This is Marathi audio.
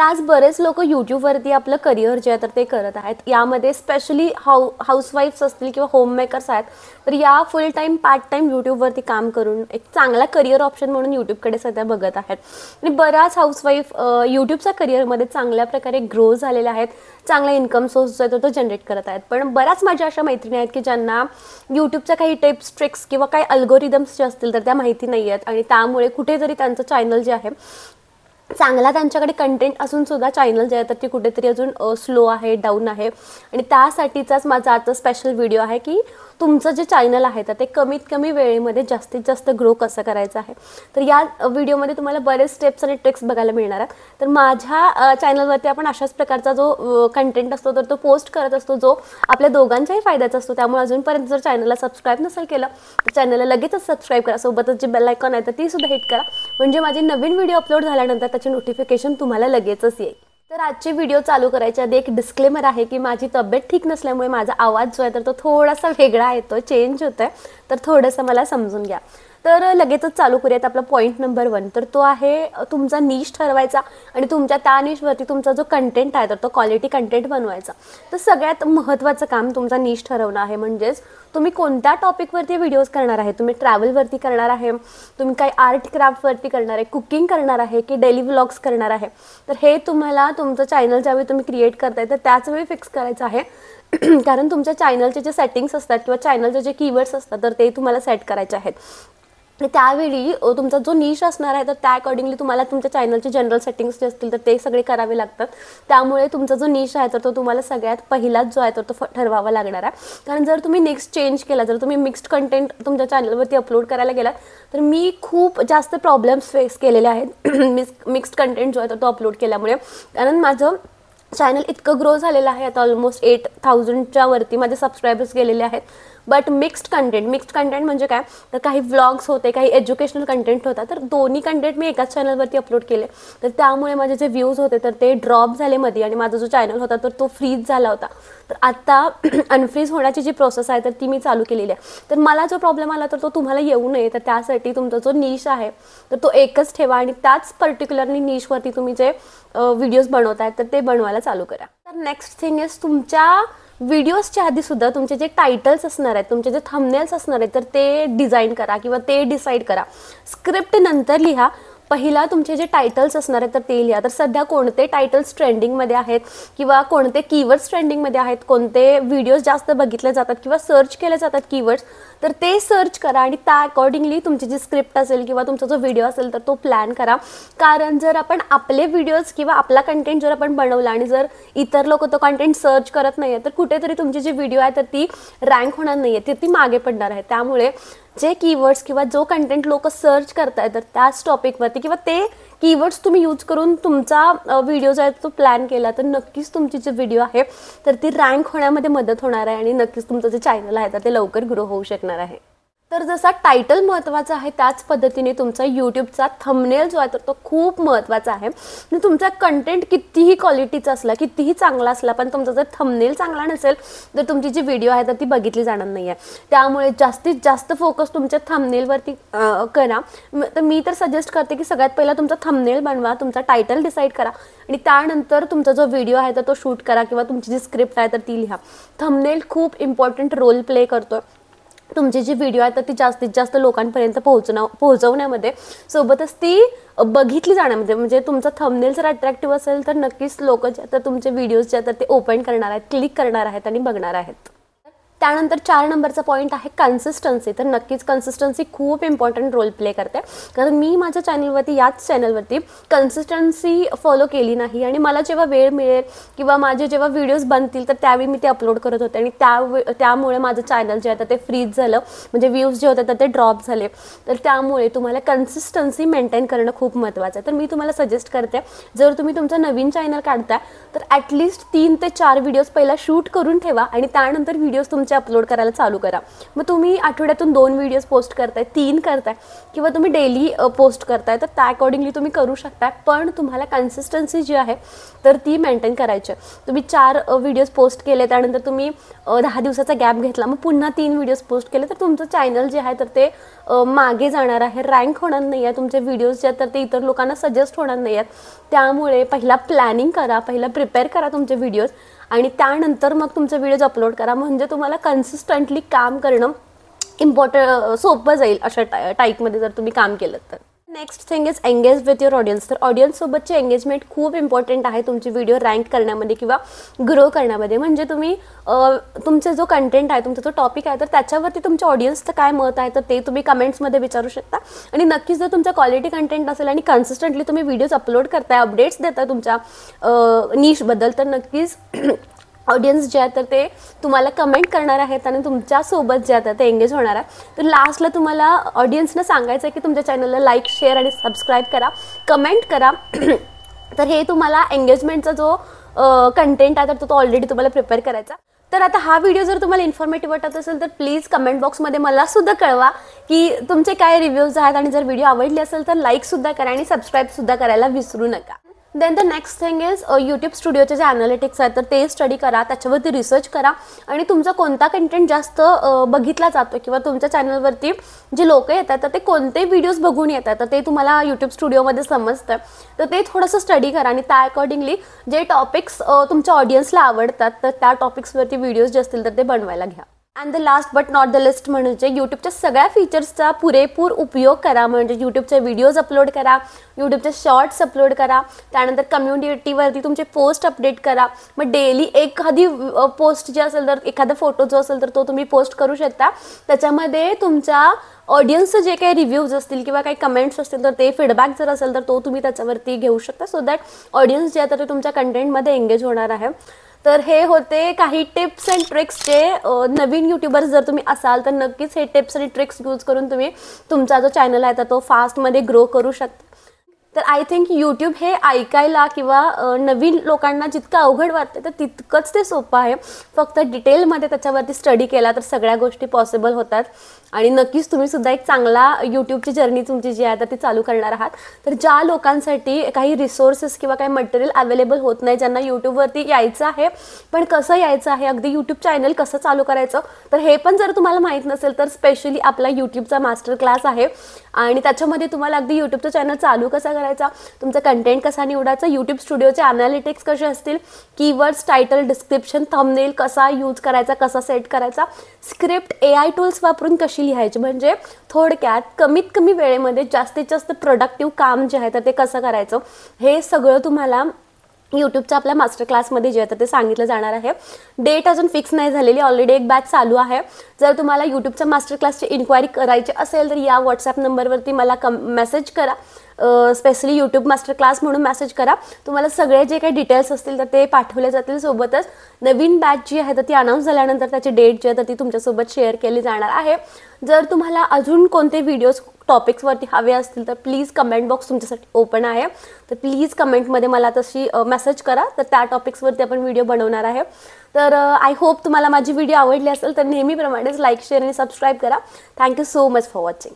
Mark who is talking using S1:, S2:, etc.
S1: आज बरेच लोक यूट्यूबवरती आपलं करिअर जे आहे तर ते करत आहेत. यामध्ये स्पेशली हाऊसवाईफ्स असतील किंवा होममेकर्स आहेत, तर या फुल टाईम पार्ट टाईम यूट्यूबवरती काम करून एक चांगला करिअर ऑप्शन म्हणून यूट्यूबकडे सध्या बघत आहेत. आणि बऱ्याच हाऊसवाईफ यूट्यूबच्या करिअरमध्ये चांगल्या प्रकारे ग्रो झालेल्या आहेत, चांगला इन्कम सोर्स जो आहे तो जनरेट करत आहेत. पण बऱ्याच माझ्या अशा मैत्रिणी आहेत की ज्यांना यूट्यूबच्या काही टिप्स ट्रिक्स किंवा काही अल्गोरिदम्स जे असतील तर त्या माहिती नाही आहेत, आणि त्यामुळे कुठेतरी त्यांचं चॅनल जे आहे चांगला त्यांच्याकडे कंटेंट असून सुद्धा चॅनल जे आहे तर ते कुठेतरी अजून स्लो आहे, डाऊन आहे. आणि त्यासाठीचाच माझा आजचा स्पेशल व्हिडिओ आहे की तुमचं जे चॅनल आहे तर ते कमीत कमी वेळेमध्ये जास्तीत जास्त ग्रो कसं करायचं आहे. तर या व्हिडिओमध्ये तुम्हाला बरेच स्टेप्स आणि ट्रिक्स बघायला मिळणार आहेत. तर माझ्या चॅनलवरती आपण अशाच प्रकारचा जो कंटेंट असतो तर तो पोस्ट करत असतो, जो आपल्या दोघांच्याही फायद्याचा असतो. त्यामुळे अजूनपर्यंत जर चॅनलला सबस्क्राईब नसेल केलं तर चॅनलला लगेचच सबस्क्राईब करा. सोबतच जे बेल आयकॉन आहे तर ती सुद्धा हिट करा, म्हणजे माझे नवीन व्हिडिओ अपलोड झाल्यानंतर त्याचे नोटिफिकेशन तुम्हाला लगेचच येईल. तर आजचे व्हिडिओ चालू करायच्या आधी एक डिस्क्लेमर आहे की माझी तब्येत ठीक नसल्यामुळे माझा आवाज जो आहे तर तो थोडासा वेगळा येतो, चेंज होतोय, तर थोडंसं मला समजून घ्या. तर लगेचच चालू करूयात. आपला पॉईंट नंबर 1 तर तो आहे तुमचा निश ठरवायचा आणि तुमच्या त्या निशवरती तुमचा जो कंटेंट आहे तर तो क्वालिटी कंटेंट बनवायचा. तर सगळ्यात महत्त्वाचं काम तुमचा निश ठरवणं आहे. म्हणजेच तुम्ही कोणत्या टॉपिकवरती व्हिडिओज करणार आहे. तुम्ही ट्रॅव्हलवरती करणार आहे, तुम्ही काही आर्ट क्राफ्टवरती करणार आहे, कुकिंग करणार आहे की डेली व्लॉग्स करणार आहे. तर हे तुम्हाला तुमचं चॅनल ज्यावेळी तुम्ही क्रिएट करताय तर त्याच वेळी फिक्स करायचं आहे. कारण तुमच्या चॅनलचे जे सेटिंग्स असतात किंवा चॅनलचे जे कीवर्ड्स असतात तर ते तुम्हाला सेट करायचे आहेत. आणि त्यावेळी तुमचा जो निश असणार आहे तर त्या अकॉर्डिंगली तुम्हाला तुमच्या चॅनलचे जनरल सेटिंग्स जे असतील तर ते सगळे करावे लागतात. त्यामुळे तुमचा जो निश आहे तर तो तुम्हाला सगळ्यात पहिलाच जो आहे तर तो ठरवावा लागणार आहे. कारण जर तुम्ही नेक्स्ट चेंज केला, जर तुम्ही मिक्स्ड कंटेंट तुमच्या चॅनलवरती अपलोड करायला गेलात तर मी खूप जास्त प्रॉब्लेम्स फेस केलेले आहेत मिक्स्ड कंटेंट जो आहे तर तो अपलोड केल्यामुळे. कारण माझं चॅनल इतकं ग्रो झालेलं आहे, आता ऑलमोस्ट 8000च्या वरती माझे सबस्क्रायबर्स गेलेले आहेत. बट मिक्स्ड कंटेंट म्हणजे काय, तर काही व्लॉग्स होते, काही एज्युकेशनल कंटेंट होता, तर दोन्ही कंटेंट मी एकाच चॅनलवरती अपलोड केले. तर त्यामुळे माझे जे व्ह्यूज होते तर ते ड्रॉप झाले मध्ये, आणि माझा जो चॅनल होता तर तो फ्रीज झाला होता. तर आता अनफ्रीज होण्याची जी प्रोसेस आहे तर ती मी चालू केलेली आहे. तर मला जो प्रॉब्लेम आला तर तो तुम्हाला येऊ नये, तर त्यासाठी तुमचा जो निश आहे तर तो एकच ठेवा आणि त्याच पर्टिक्युलरली निशवरती तुम्ही जे व्हिडिओज बनवताय तर ते बनवायला चालू करा. तर नेक्स्ट थिंग इज तुमच्या व्हिडिओजच्या आधी सुद्धा तुमचे जे टायटल्स असणार आहेत, तुमचे जे थंबनेल्स असणार आहेत तर ते डिझाईन करा किंवा ते डिसाईड करा. स्क्रिप्ट नंतर लिहा, पहिला तुमचे जे टायटल्स असणार आहेत तर ते लिहा. तर सध्या कोणते टायटल्स ट्रेंडिंगमध्ये आहेत किंवा कोणते कीवर्ड्स ट्रेंडिंगमध्ये आहेत, कोणते व्हिडिओज जास्त बघितले जातात किंवा सर्च केले जातात कीवर्ड्स, तर ते सर्च करा आणि त्या अकॉर्डिंगली तुमची जी स्क्रिप्ट असेल किंवा तुमचा जो व्हिडिओ असेल तर तो प्लॅन करा. कारण जर आपण आपले व्हिडिओज किंवा आपला कंटेंट जर आपण बनवला आणि जर इतर लोक तो कंटेंट सर्च करत नाही आहे तर कुठेतरी तुमची जी व्हिडिओ आहे तर ती रँक होणार नाही आहे, ती मागे पडणार आहे. त्यामुळे जे कीवर्ड्स किंवा जो कंटेंट लोक सर्च करतायत तर त्याच टॉपिकवरती किंवा ते कीवर्ड्स तुम्ही यूज करून तुमचा व्हिडिओ जो आहे तो प्लॅन केला तर नक्कीच तुमची जी व्हिडिओ आहे तर ती रँक होण्यामध्ये मदत होणार आहे आणि नक्कीच तुमचं जे चॅनल आहे तर ते लवकर ग्रो होऊ शकणार आहे. तर जसा टायटल महत्त्वाचा आहे त्याच पद्धतीने तुमचा यूट्यूबचा थंबनेल जो आहे तर तो खूप महत्त्वाचा आहे. तुमचा कंटेंट कितीही क्वालिटीचा असला, कितीही चांगला असला, पण तुमचा जर थंबनेल चांगला नसेल तर तुमची जी व्हिडिओ आहे तर ती बघितली जाणार नाही आहे. त्यामुळे जास्तीत जास्त फोकस तुमच्या थंबनेलवरती करा. तर मी तर सजेस्ट करते की सगळ्यात पहिला तुमचा थंबनेल बनवा, तुमचा टायटल डिसाईड करा आणि त्यानंतर तुमचा जो व्हिडिओ आहे तर तो शूट करा किंवा तुमची जी स्क्रिप्ट आहे तर ती लिहा. थंबनेल खूप इम्पॉर्टंट रोल प्ले करतो तुमची जी व्हिडिओ आहे तर ती जास्तीत जास्त लोकांपर्यंत पोहोचवण्यामध्ये, सोबतच ती बघितली जाण्यामध्ये. म्हणजे तुमचा थंबनेल जर अट्रॅक्टिव्ह असेल तर नक्कीच लोक जे तर तुमचे व्हिडिओज जे तर ते ओपन करणार आहेत, क्लिक करणार आहेत आणि बघणार आहेत. त्यानंतर 4 नंबरचा पॉईंट आहे कन्सिस्टन्सी. तर नक्कीच कन्सिस्टन्सी खूप इम्पॉर्टंट रोल प्ले करते. कारण मी माझ्या चॅनलवरती, याच चॅनलवरती कन्सिस्टन्सी फॉलो केली नाही आणि मला जेव्हा वेळ मिळेल किंवा माझे जेव्हा व्हिडिओज बनतील तर त्यावेळी मी ते अपलोड करत होते आणि त्यामुळे माझं चॅनल जे आहे तर ते फ्रीज झालं, म्हणजे व्ह्यूज जे होते तर ते ड्रॉप झाले. तर त्यामुळे तुम्हाला कन्सिस्टन्सी मेंटेन करणं खूप महत्त्वाचं आहे. तर मी तुम्हाला सजेस्ट करते, जर तुम्ही तुमचं नवीन चॅनल काढताय तर ॲटलिस्ट 3 ते 4 व्हिडिओज पहिला शूट करून ठेवा आणि त्यानंतर व्हिडिओज तुमचे अपलोड करायला चालू करा. मग तुम्ही आठवड्यातून 2 व्हिडिओज पोस्ट करताय, 3 करताय किंवा तुम्ही डेली पोस्ट करताय तर त्या अकॉर्डिंगली तुम्ही करू शकताय. पण तुम्हाला कन्सिस्टन्सी जी आहे तर ती मेंटेन करायची. तुम्ही 4 व्हिडिओज पोस्ट केले, त्यानंतर तुम्ही 10 दिवसाचा गॅप घेतला, मग पुन्हा 3 व्हिडिओज पोस्ट केले तर तुमचं चॅनल जे आहे तर ते मागे जाणार आहे, रँक होणार नाही आहे. तुमचे व्हिडिओज जे आहेत तर ते इतर लोकांना सजेस्ट होणार नाही आहेत. त्यामुळे पहिला प्लॅनिंग करा, पहिला प्रिपेअर करा तुमचे व्हिडिओज आणि त्यानंतर मग तुमचे व्हिडिओज अपलोड करा. म्हणजे तुम्हाला कन्सिस्टंटली काम करणं सोपं जाईल अशा टाईपमध्ये जर तुम्ही काम केलं तर. Next thing is engage with your audience. तर ऑडियन्ससोबतची एंगेजमेंट खूप इम्पॉर्टंट आहे तुमची व्हिडिओ रँक करण्यामध्ये किंवा ग्रो करण्यामध्ये. म्हणजे तुम्ही तुमचा जो कंटेंट आहे, तुमचा जो टॉपिक आहे तर त्याच्यावरती तुमच्या ऑडियन्सचं काय मत आहे तर ते तुम्ही कमेंट्समध्ये विचारू शकता. आणि नक्कीच जर तुमचा क्वालिटी कंटेंट असेल आणि कन्सिस्टंटली तुम्ही व्हिडिओज अपलोड करताय, अपडेट्स देताय तुमच्या निशबद्दल, तर नक्कीच ऑडियन्स जे आहे तर ते तुम्हाला कमेंट करणार आहेत आणि तुमच्यासोबत जे आहे ते एंगेज होणार आहे. तर लास्टला तुम्हाला ऑडियन्सनं सांगायचं आहे की तुमच्या चॅनलला लाईक, शेअर आणि सबस्क्राईब करा, कमेंट करा. तर हे तुम्हाला एंगेजमेंटचा जो कंटेंट आहे तर तो ऑलरेडी तुम्हाला प्रिपेअर करायचा. तर आता हा व्हिडिओ जर तुम्हाला इन्फॉर्मेटिव्ह वाटत असेल तर प्लीज कमेंट बॉक्समध्ये मला सुद्धा कळवा की तुमचे काय रिव्ह्यूज आहेत. आणि जर व्हिडिओ आवडली असेल तर लाईकसुद्धा करा आणि सबस्क्राईबसुद्धा करायला विसरू नका. Then the next thing is YouTube स्टुडिओचे जे ॲनालिटिक्स आहेत तर ते स्टडी करा, त्याच्यावरती रिसर्च करा आणि तुमचा कोणता कंटेंट जास्त बघितला जातो किंवा तुमच्या चॅनलवरती जे लोक येतात तर ते कोणते व्हिडिओज बघून येतात तर ते तुम्हाला यूट्यूब स्टुडिओमध्ये समजतं. तर ते थोडंसं स्टडी करा आणि त्या अकॉर्डिंगली जे टॉपिक्स तुमच्या ऑडियन्सला आवडतात तर त्या टॉपिक्सवरती व्हिडिओज जे असतील तर ते बनवायला घ्या. And the last but not the list म्हणजे यूट्यूबच्या सगळ्या फीचर्सचा पुरेपूर उपयोग करा. म्हणजे यूट्यूबचे व्हिडिओज अपलोड करा, यूट्यूबचे शॉर्ट्स अपलोड करा, त्यानंतर कम्युनिटीवरती तुमचे पोस्ट अपडेट करा. मग डेली एखादी पोस्ट जी असेल तर एखादा फोटो जो असेल तर तो तुम्ही पोस्ट करू शकता. त्याच्यामध्ये तुमच्या ऑडियन्सचं जे काही रिव्ह्यूज असतील किंवा काही कमेंट्स असतील तर ते फीडबॅक जर असेल तर तो तुम्ही त्याच्यावरती घेऊ शकता. सो दॅट ऑडियन्स जे आहे तर ते तुमच्या कंटेंटमध्ये एंगेज होणार आहे. तर हे होते काही टिप्स अँड ट्रिक्स जे नवीन यूट्यूबर्स जर तुम्ही असाल तर नक्कीच हे टिप्स आणि ट्रिक्स यूज करून तुम्ही तुमचा जो चॅनल आहे तर तो फास्टमध्ये ग्रो करू शकता. तर आय थिंक यूट्यूब हे ऐकायला किंवा नवीन लोकांना जितकं अवघड वाटतं तर तितकंच ते सोपं आहे. फक्त डिटेलमध्ये त्याच्यावरती स्टडी केला तर सगळ्या गोष्टी पॉसिबल होतात. आणि नक्कीच तुम्ही सुद्धा एक चांगला यूट्यूबची जर्नी तुमची जी आहे तर ती चालू करणार आहात. तर ज्या लोकांसाठी काही रिसोर्सेस किंवा काही मटेरियल अवेलेबल होत नाही, ज्यांना यूट्यूबवरती यायचं आहे पण कसं यायचं आहे, अगदी यूट्यूब चॅनल कसं चालू करायचं तर हे पण जर तुम्हाला माहीत नसेल तर स्पेशली आपला यूट्यूबचा मास्टर क्लास आहे आणि त्याच्यामध्ये तुम्हाला अगदी यूट्यूबचं चॅनल चालू कसं करायचा, तुमचं कंटेंट कसा निवडायचा, यूट्यूब स्टुडिओचे ॲनालिटिक्स कसे असतील, कीवर्ड्स, टायटल, डिस्क्रिप्शन, थंबनेल कसा यूज करायचा, कसा सेट करायचा, स्क्रिप्ट, AI टूल्स वापरून कशी लिहायची, म्हणजे थोडक्यात कमीत कमी वेळेमध्ये जास्तीत जास्त प्रोडक्टिव्ह काम जे आहे तर ते कसं करायचं हे सगळं तुम्हाला यूट्यूबच्या आपल्या मास्टर क्लासमध्ये जे आहे ते सांगितलं जाणार आहे. डेट अजून फिक्स नाही झालेली, ऑलरेडी एक बॅच चालू आहे. जर तुम्हाला यूट्यूबच्या मास्टर क्लासची इन्क्वायरी करायची असेल तर या व्हॉट्सॲप नंबरवरती मला मेसेज करा, स्पेशली यूट्यूब मास्टर क्लास म्हणून मेसेज करा. तुम्हाला सगळे जे काही डिटेल्स असतील तर ते पाठवले जातील. सोबतच नवीन बॅच जी आहे तर ती अनाऊन्स झाल्यानंतर त्याची डेट जी आहे तर ती तुमच्यासोबत शेअर केली जाणार आहे. जर तुम्हाला अजून कोणते व्हिडिओज टॉपिक्सवरती हवे असतील तर प्लीज कमेंट बॉक्स तुमच्यासाठी ओपन आहे. तर प्लीज कमेंटमध्ये मला तशी मेसेज करा, तर त्या टॉपिक्सवरती आपण व्हिडिओ बनवणार आहे. तर आय होप तुम्हाला माझी व्हिडिओ आवडली असेल तर नेहमीप्रमाणेच लाईक, शेअर आणि सबस्क्राईब करा. Thank you so much for watching.